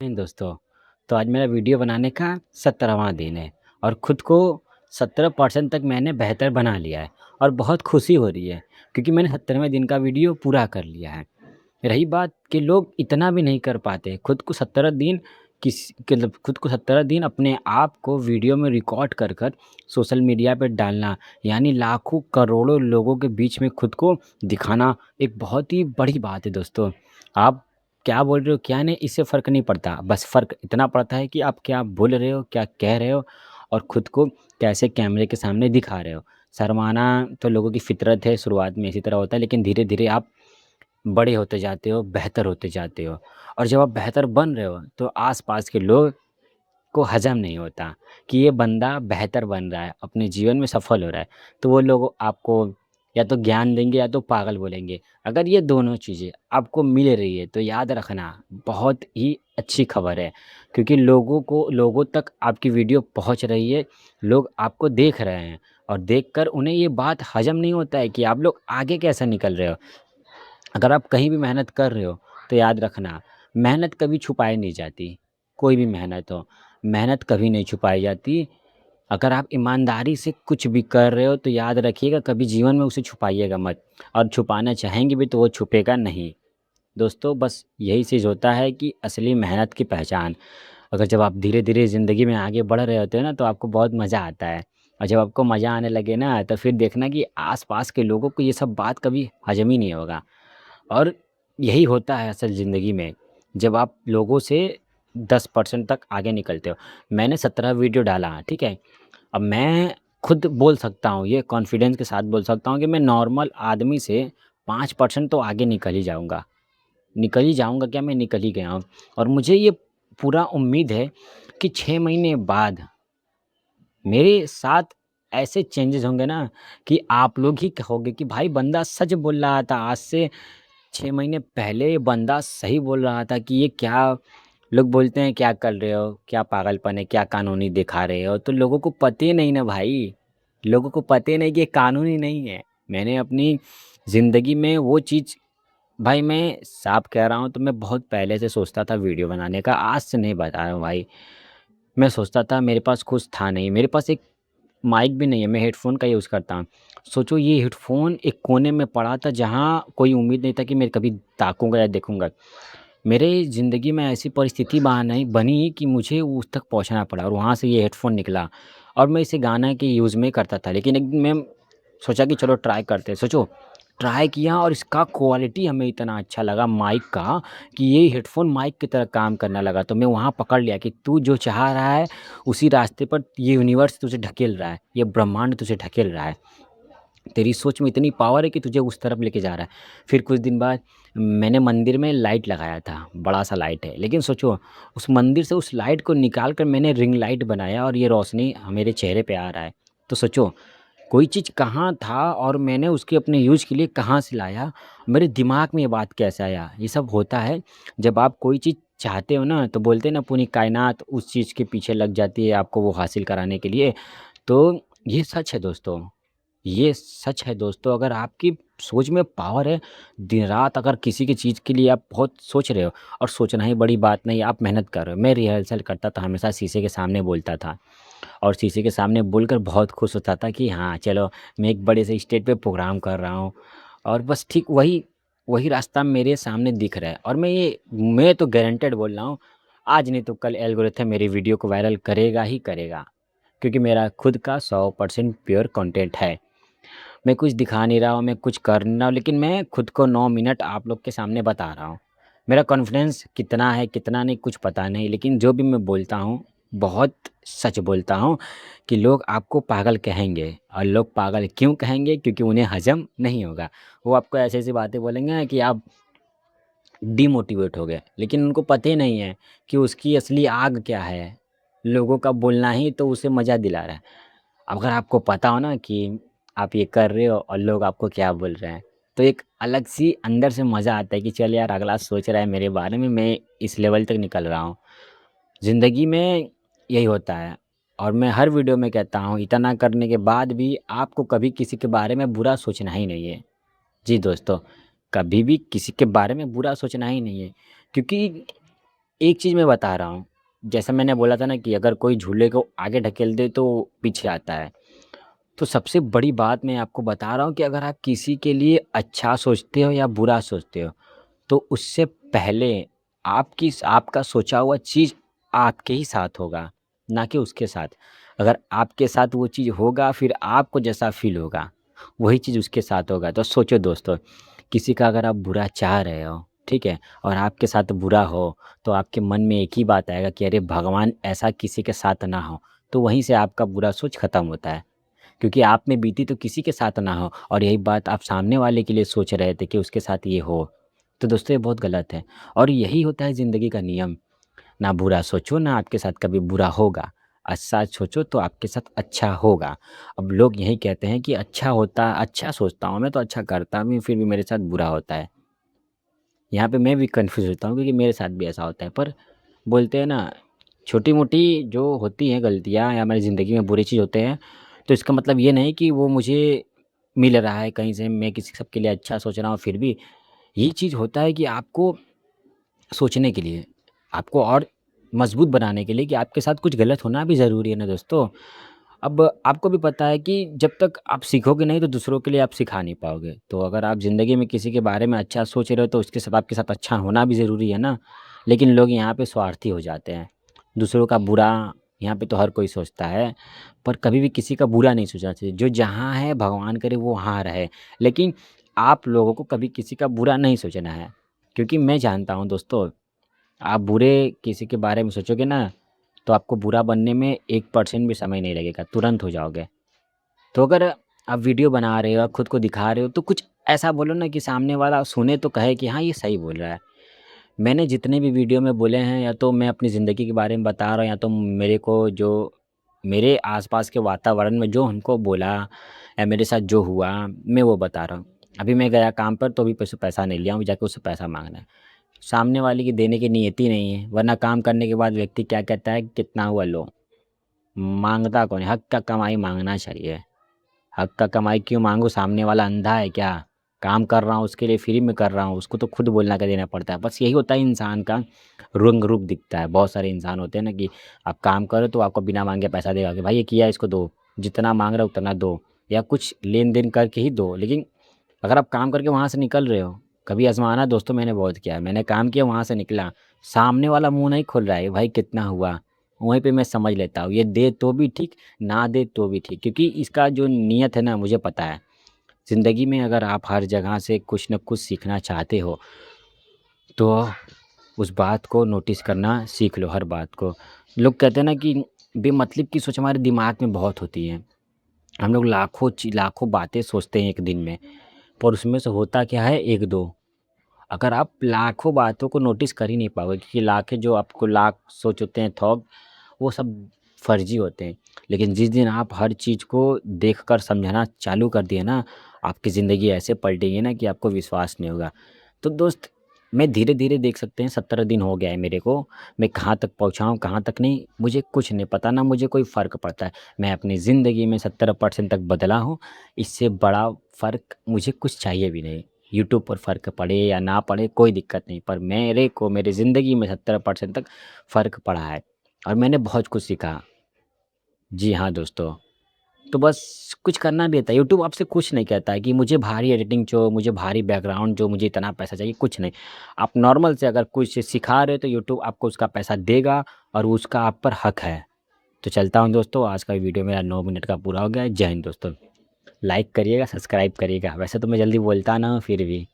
नहीं दोस्तों, तो आज मेरा वीडियो बनाने का 17वाँ दिन है और खुद को 70% तक मैंने बेहतर बना लिया है और बहुत खुशी हो रही है क्योंकि मैंने 70वें दिन का वीडियो पूरा कर लिया है। रही बात कि लोग इतना भी नहीं कर पाते, खुद को 17 दिन खुद को 17 दिन अपने आप को वीडियो में रिकॉर्ड कर कर सोशल मीडिया पे डालना, यानी लाखों करोड़ों लोगों के बीच में खुद को दिखाना एक बहुत ही बड़ी बात है दोस्तों। आप क्या बोल रहे हो, क्या नहीं, इससे फ़र्क नहीं पड़ता। बस फ़र्क इतना पड़ता है कि आप क्या बोल रहे हो, क्या कह रहे हो और खुद को कैसे कैमरे के सामने दिखा रहे हो। शर्माना तो लोगों की फ़ितरत है, शुरुआत में इसी तरह होता है, लेकिन धीरे-धीरे आप बड़े होते जाते हो, बेहतर होते जाते हो और जब आप बेहतर बन रहे हो, तो आस-पास के लोग को हज़म नहीं होता कि ये बंदा बेहतर बन रहा है, अपने जीवन में सफल हो रहा है। तो वो लोग आपको या तो ज्ञान देंगे या तो पागल बोलेंगे। अगर ये दोनों चीज़ें आपको मिल रही है तो याद रखना बहुत ही अच्छी खबर है क्योंकि लोगों तक आपकी वीडियो पहुँच रही है, लोग आपको देख रहे हैं और देखकर उन्हें ये बात हज़म नहीं होता है कि आप लोग आगे कैसे निकल रहे हो। अगर आप कहीं भी मेहनत कर रहे हो तो याद रखना मेहनत कभी छुपाई नहीं जाती। कोई भी मेहनत हो, मेहनत कभी नहीं छुपाई जाती। अगर आप ईमानदारी से कुछ भी कर रहे हो तो याद रखिएगा कभी जीवन में उसे छुपाइएगा मत और छुपाना चाहेंगे भी तो वो छुपेगा नहीं। दोस्तों बस यही चीज़ होता है कि असली मेहनत की पहचान। अगर जब आप धीरे-धीरे ज़िंदगी में आगे बढ़ रहे होते हो ना तो आपको बहुत मज़ा आता है और जब आपको मज़ा आने लगे ना तो फिर देखना कि आस-पास के लोगों को ये सब बात कभी हज़म ही नहीं होगा। और यही होता है असल ज़िंदगी में, जब आप लोगों से 10% तक आगे निकलते हो। मैंने 17 वीडियो डाला, ठीक है? अब मैं खुद बोल सकता हूँ, ये कॉन्फिडेंस के साथ बोल सकता हूँ कि मैं नॉर्मल आदमी से 5% तो आगे निकल ही जाऊँगा। निकल ही जाऊँगा क्या, मैं निकल ही गया हूँ। और मुझे ये पूरा उम्मीद है कि 6 महीने बाद मेरे साथ ऐसे चेंजेज़ होंगे ना कि आप लोग ही कहोगे कि भाई बंदा सच बोल रहा था। आज से 6 महीने पहले ये बंदा सही बोल रहा था कि ये क्या लोग बोलते हैं क्या कर रहे हो? क्या पागलपन है? क्या कानूनी दिखा रहे हो? तो लोगों को पता ही नहीं ना भाई। लोगों को पता ही नहीं कि ये कानूनी नहीं है। मैंने अपनी ज़िंदगी में वो चीज़ भाई मैं साफ कह रहा हूँ तो मैं बहुत पहले से सोचता था वीडियो बनाने का, आज से नहीं बता रहा हूँ भाई। मैं सोचता था मेरे पास कुछ था नहीं, मेरे पास एक माइक भी नहीं है, मैं हेडफ़ोन का यूज़ करता हूँ। सोचो ये हेडफ़ोन एक कोने में पड़ा था जहाँ कोई उम्मीद नहीं था कि मैं कभी ताकूँगा या देखूँगा। मेरे ज़िंदगी में ऐसी परिस्थिति बनी बनी कि मुझे उस तक पहुँचना पड़ा और वहाँ से ये हेडफ़ोन निकला और मैं इसे गाना के यूज़ में करता था। लेकिन एक दिन मैं सोचा कि चलो ट्राई करते हैं। सोचो ट्राई किया और इसका क्वालिटी हमें इतना अच्छा लगा माइक का कि ये हेडफ़ोन माइक की तरह काम करने लगा। तो मैं वहाँ पकड़ लिया कि तू जो चाह रहा है उसी रास्ते पर ये यूनिवर्स तुझे ढकेल रहा है, ये ब्रह्मांड तुझे ढकेल रहा है। तेरी सोच में इतनी पावर है कि तुझे उस तरफ लेके जा रहा है। फिर कुछ दिन बाद मैंने मंदिर में लाइट लगाया था, बड़ा-सा लाइट है। लेकिन सोचो उस मंदिर से उस लाइट को निकाल कर मैंने रिंग लाइट बनाया और ये रोशनी मेरे चेहरे पे आ रहा है। तो सोचो कोई चीज़ कहाँ था और मैंने उसके अपने यूज़ के लिए कहाँ से लाया, मेरे दिमाग में ये बात कैसे आया। ये सब होता है जब आप कोई चीज़ चाहते हो ना तो बोलते हैं ना पूरी कायनात उस चीज़ के पीछे लग जाती है आपको वो हासिल कराने के लिए। तो ये सच है दोस्तों। ये सच है दोस्तों, अगर आपकी सोच में पावर है, दिन-रात अगर किसी की चीज़ के लिए आप बहुत सोच रहे हो और सोचना ही बड़ी बात नहीं, आप मेहनत कर रहे हो। मैं रिहर्सल करता था, हमेशा शीशे के सामने बोलता था और शीशे के सामने बोलकर बहुत खुश होता था कि हाँ, चलो मैं एक बड़े से स्टेज पे प्रोग्राम कर रहा हूँ और बस ठीक वही वही रास्ता मेरे सामने दिख रहा है और मैं तो गारंटेड बोल रहा हूँ, आज नहीं तो कल एल्गोरिथम मेरी वीडियो को वायरल करेगा ही करेगा, क्योंकि मेरा खुद का 100% प्योर कंटेंट है। मैं कुछ दिखा नहीं रहा हूँ, मैं कुछ कर नहीं रहा हूँ, लेकिन मैं खुद को 9 मिनट आप लोग के सामने बता रहा हूँ। मेरा कॉन्फिडेंस कितना है, कितना नहीं, कुछ पता नहीं, लेकिन जो भी मैं बोलता हूँ, बहुत सच बोलता हूँ कि लोग आपको पागल कहेंगे और लोग पागल क्यों कहेंगे? क्योंकि उन्हें हज़म नहीं होगा। वो आपको ऐसी-ऐसी बातें बोलेंगे ना कि आप डिमोटिवेट हो गए, लेकिन उनको पता ही नहीं है कि उसकी असली आग क्या है। लोगों का बोलना ही तो उसे मज़ा दिला रहा है। अगर आपको पता हो ना कि आप ये कर रहे हो और लोग आपको क्या बोल रहे हैं, तो एक अलग सी अंदर से मज़ा आता है कि चल यार अगला सोच रहा है मेरे बारे में, मैं इस लेवल तक निकल रहा हूँ। ज़िंदगी में यही होता है और मैं हर वीडियो में कहता हूँ इतना करने के बाद भी आपको कभी किसी के बारे में बुरा सोचना ही नहीं है। जी दोस्तों, कभी भी किसी के बारे में बुरा सोचना ही नहीं है क्योंकि एक चीज़ मैं बता रहा हूँ, जैसा मैंने बोला था ना कि अगर कोई झूले को आगे ढकेल दे तो पीछे आता है। तो सबसे बड़ी बात मैं आपको बता रहा हूँ कि अगर आप किसी के लिए अच्छा सोचते हो या बुरा सोचते हो, तो उससे पहले आपका सोचा हुआ चीज़ आपके ही साथ होगा, ना कि उसके साथ। अगर आपके साथ वो चीज़ होगा, फिर आपको जैसा फ़ील होगा, वही चीज़ उसके साथ होगा। तो सोचो दोस्तों, किसी का अगर आप बुरा चाह रहे हो, ठीक है? और आपके साथ बुरा हो, तो आपके मन में एक ही बात आएगा कि अरे भगवान ऐसा किसी के साथ ना हो। तो वहीं से आपका बुरा सोच खत्म होता है। क्योंकि आप में बीती तो किसी के साथ ना हो और यही बात आप सामने वाले के लिए सोच रहे थे कि उसके साथ ये हो। तो दोस्तों ये बहुत गलत है और यही होता है ज़िंदगी का नियम। ना बुरा सोचो, ना आपके साथ कभी बुरा होगा। अच्छा सोचो तो आपके साथ अच्छा होगा। अब लोग यही कहते हैं कि अच्छा सोचता हूँ मैं तो अच्छा करता भी हूँ, फिर भी मेरे साथ बुरा होता है। यहाँ पे मैं भी कन्फ्यूज़ होता हूँ क्योंकि मेरे साथ भी ऐसा होता है। पर बोलते हैं ना, छोटी-मोटी जो होती हैं गलतियाँ या हमारी ज़िंदगी में बुरी चीज़ होते हैं, तो इसका मतलब ये नहीं कि वो मुझे मिल रहा है कहीं से, मैं किसी सबके लिए अच्छा सोच रहा हूँ फिर भी। ये चीज़ होता है कि आपको सोचने के लिए, आपको और मज़बूत बनाने के लिए कि आपके साथ कुछ गलत होना भी ज़रूरी है ना दोस्तों। अब आपको भी पता है कि जब तक आप सीखोगे नहीं तो दूसरों के लिए आप सिखा नहीं पाओगे। तो अगर आप ज़िंदगी में किसी के बारे में अच्छा सोच रहे हो तो उसके साथ आपके साथ अच्छा होना भी ज़रूरी है ना। लेकिन लोग यहाँ पे स्वार्थी हो जाते हैं। दूसरों का बुरा यहाँ पे तो हर कोई सोचता है, पर कभी भी किसी का बुरा नहीं सोचना चाहिए। जो जहाँ है भगवान करे वो वहाँ रहे। लेकिन आप लोगों को कभी किसी का बुरा नहीं सोचना है। क्योंकि मैं जानता हूँ दोस्तों, आप बुरे किसी के बारे में सोचोगे ना, तो आपको बुरा बनने में 1% भी समय नहीं लगेगा, तुरंत हो जाओगे। तो अगर आप वीडियो बना रहे हो, आप खुद को दिखा रहे हो, तो कुछ ऐसा बोलो ना कि सामने वाला सुने तो कहे कि हाँ, ये सही बोल रहा है। मैंने जितने भी वीडियो में बोले हैं या तो मैं अपनी ज़िंदगी के बारे में बता रहा हूँ या तो मेरे को जो मेरे आस-पास के वातावरण में जो हमको बोला या मेरे साथ जो हुआ, मैं वो बता रहा हूँ। अभी मैं गया काम पर तो अभी पैसा नहीं लिया हूँ, जाके उससे पैसा माँगना है। सामने वाले की देने की नियत ही नहीं है, वरना काम करने के बाद व्यक्ति क्या कहता है, कितना हुआ लो, माँगता कौन है? हक का कमाई माँगना चाहिए। हक का कमाई क्यों माँगूँ? सामने वाला अंधा है क्या? काम कर रहा हूँ उसके लिए फ्री में कर रहा हूँ, उसको तो खुद बोलना का देना पड़ता है। बस यही होता है इंसान का रंग रूप दिखता है। बहुत सारे इंसान होते हैं ना कि आप काम करो तो आपको बिना माँगे पैसा देगा कि भाई ये किया है इसको दो, जितना माँग रहा है उतना दो या कुछ लेन-देन करके ही दो। लेकिन अगर आप काम करके वहाँ से निकल रहे हो, कभी आज़माना दोस्तों, मैंने बहुत किया है। मैंने काम किया वहाँ से निकला, सामने वाला मुँह नहीं खोल रहा है, भाई कितना हुआ? वहीं पे मैं समझ लेता हूँ, ये दे तो भी ठीक, ना दे तो भी ठीक, क्योंकि इसका जो नियत है ना मुझे पता है। ज़िंदगी में अगर आप हर जगह से कुछ न कुछ सीखना चाहते हो, तो उस बात को नोटिस करना सीख लो, हर बात को। लोग कहते हैं ना कि बेमतलब की सोच हमारे दिमाग में बहुत होती है। हम लोग लाखों बातें सोचते हैं एक दिन में, पर उसमें से होता क्या है 1-2। अगर आप लाखों बातों को नोटिस कर ही नहीं पाओगे, क्योंकि लाखें जो आपको लाख सोच होते हैं थॉट, वो सब फर्जी होते हैं। लेकिन जिस दिन आप हर चीज़ को देखकर समझना चालू कर दिए ना, आपकी ज़िंदगी ऐसे पलटेगी ना कि आपको विश्वास नहीं होगा। तो दोस्त, मैं धीरे-धीरे देख सकते हैं 17 दिन हो गया है मेरे को, मैं कहाँ तक पहुँचा हूँ, कहाँ तक नहीं, मुझे कुछ नहीं पता, ना मुझे कोई फ़र्क पड़ता है। मैं अपनी ज़िंदगी में 70% तक बदला हूँ, इससे बड़ा फ़र्क मुझे कुछ चाहिए भी नहीं। यूट्यूब पर फ़र्क पड़े या ना पड़े कोई दिक्कत नहीं, पर मेरे को मेरी ज़िंदगी में 70% तक फ़र्क पड़ा है और मैंने बहुत कुछ सीखा। जी हाँ दोस्तों, तो बस कुछ करना भी रहता है। यूट्यूब आपसे कुछ नहीं कहता है कि मुझे भारी एडिटिंग चाहिए, मुझे भारी बैकग्राउंड जो मुझे इतना पैसा चाहिए, कुछ नहीं। आप नॉर्मल से अगर कुछ सिखा रहे हो तो यूट्यूब आपको उसका पैसा देगा और उसका आप पर हक है। तो चलता हूँ दोस्तों, आज का वीडियो मेरा 9 मिनट का पूरा हो गया है। जय हिंद दोस्तों। लाइक करिएगा, सब्सक्राइब करिएगा। वैसे तो मैं जल्दी बोलता ना हूँ फिर भी।